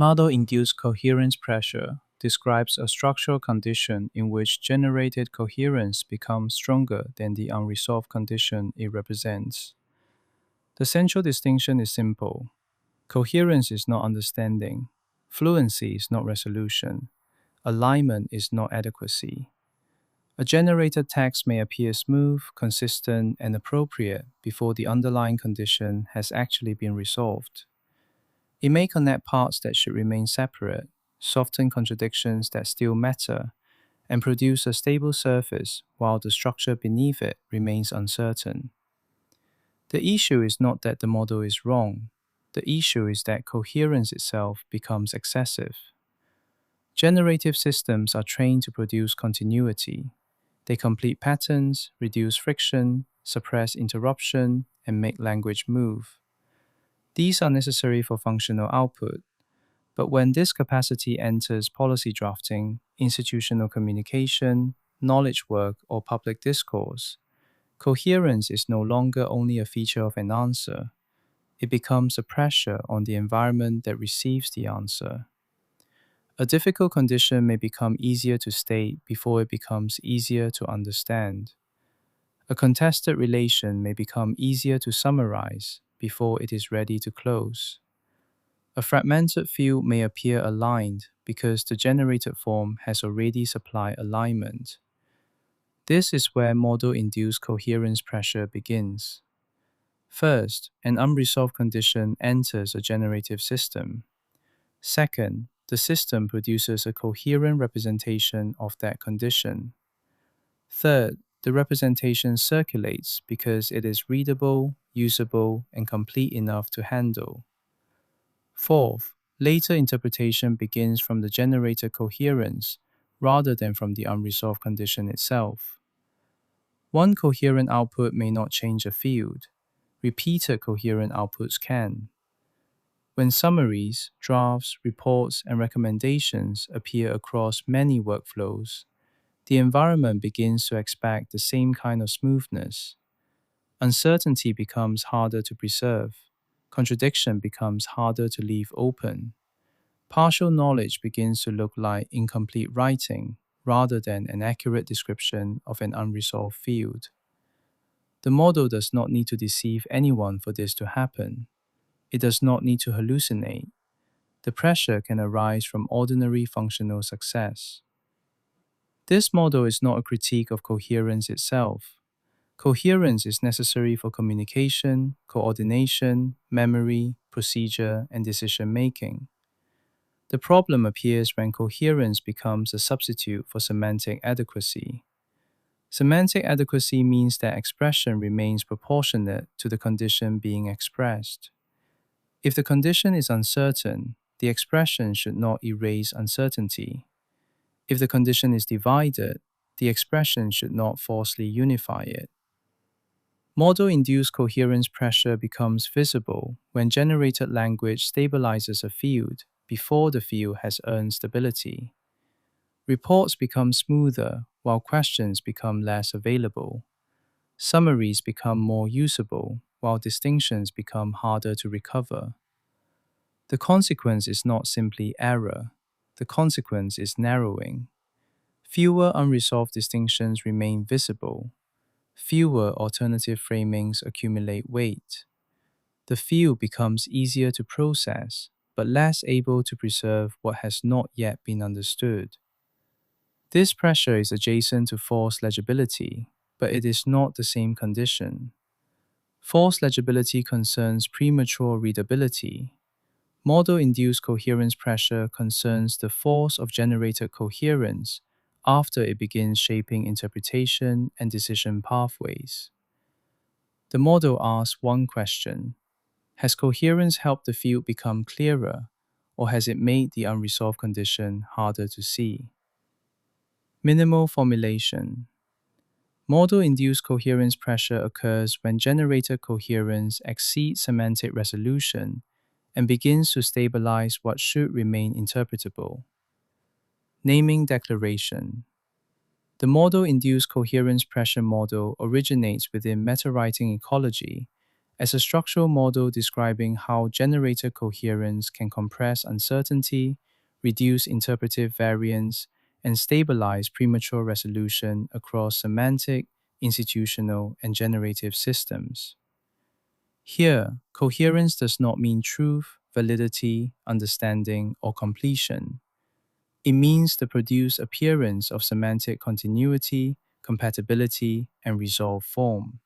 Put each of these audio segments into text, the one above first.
Model-induced coherence pressure describes a structural condition in which generated coherence becomes stronger than the unresolved condition it represents. The central distinction is simple. Coherence is not understanding. Fluency is not resolution. Alignment is not adequacy. A generated text may appear smooth, consistent, and appropriate before the underlying condition has actually been resolved. It may connect parts that should remain separate, soften contradictions that still matter, and produce a stable surface while the structure beneath it remains uncertain. The issue is not that the model is wrong. The issue is that coherence itself becomes excessive. Generative systems are trained to produce continuity. They complete patterns, reduce friction, suppress interruption, and make language move. These are necessary for functional output, but when this capacity enters policy drafting, institutional communication, knowledge work, or public discourse, coherence is no longer only a feature of an answer. It becomes a pressure on the environment that receives the answer. A difficult condition may become easier to state before it becomes easier to understand. A contested relation may become easier to summarize before it is ready to close. A fragmented field may appear aligned because the generated form has already supplied alignment. This is where model-induced coherence pressure begins. First, an unresolved condition enters a generative system. Second, the system produces a coherent representation of that condition. Third, the representation circulates because it is readable, usable, and complete enough to handle. Fourth, later interpretation begins from the generated coherence rather than from the unresolved condition itself. One coherent output may not change a field. Repeated coherent outputs can. When summaries, drafts, reports, and recommendations appear across many workflows, the environment begins to expect the same kind of smoothness. Uncertainty becomes harder to preserve. Contradiction becomes harder to leave open. Partial knowledge begins to look like incomplete writing rather than an accurate description of an unresolved field. The model does not need to deceive anyone for this to happen. It does not need to hallucinate. The pressure can arise from ordinary functional success. This model is not a critique of coherence itself. Coherence is necessary for communication, coordination, memory, procedure, and decision-making. The problem appears when coherence becomes a substitute for semantic adequacy. Semantic adequacy means that expression remains proportionate to the condition being expressed. If the condition is uncertain, the expression should not erase uncertainty. If the condition is divided, the expression should not falsely unify it. Model-induced coherence pressure becomes visible when generated language stabilizes a field before the field has earned stability. Reports become smoother while questions become less available. Summaries become more usable while distinctions become harder to recover. The consequence is not simply error. The consequence is narrowing. Fewer unresolved distinctions remain visible. Fewer alternative framings accumulate weight. The field becomes easier to process, but less able to preserve what has not yet been understood. This pressure is adjacent to false legibility, but it is not the same condition. False legibility concerns premature readability. Model-induced coherence pressure concerns the force of generated coherence after it begins shaping interpretation and decision pathways. The model asks one question: has coherence helped the field become clearer, or has it made the unresolved condition harder to see? Minimal formulation. Model-induced coherence pressure occurs when generated coherence exceeds semantic resolution and begins to stabilize what should remain interpretable. Naming declaration. The model-induced coherence pressure model originates within meta-writing ecology as a structural model describing how generated coherence can compress uncertainty, reduce interpretive variance, and stabilize premature resolution across semantic, institutional, and generative systems. Here, coherence does not mean truth, validity, understanding, or completion. It means the produced appearance of semantic continuity, compatibility, and resolved form.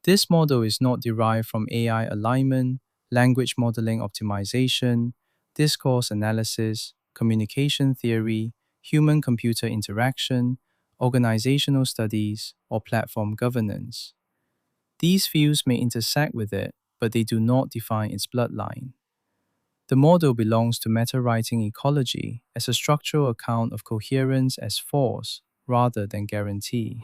This model is not derived from AI alignment, language modeling optimization, discourse analysis, communication theory, human computer interaction, organizational studies, or platform governance. These fields may intersect with it, but they do not define its bloodline. The model belongs to meta-writing ecology as a structural account of coherence as force rather than guarantee.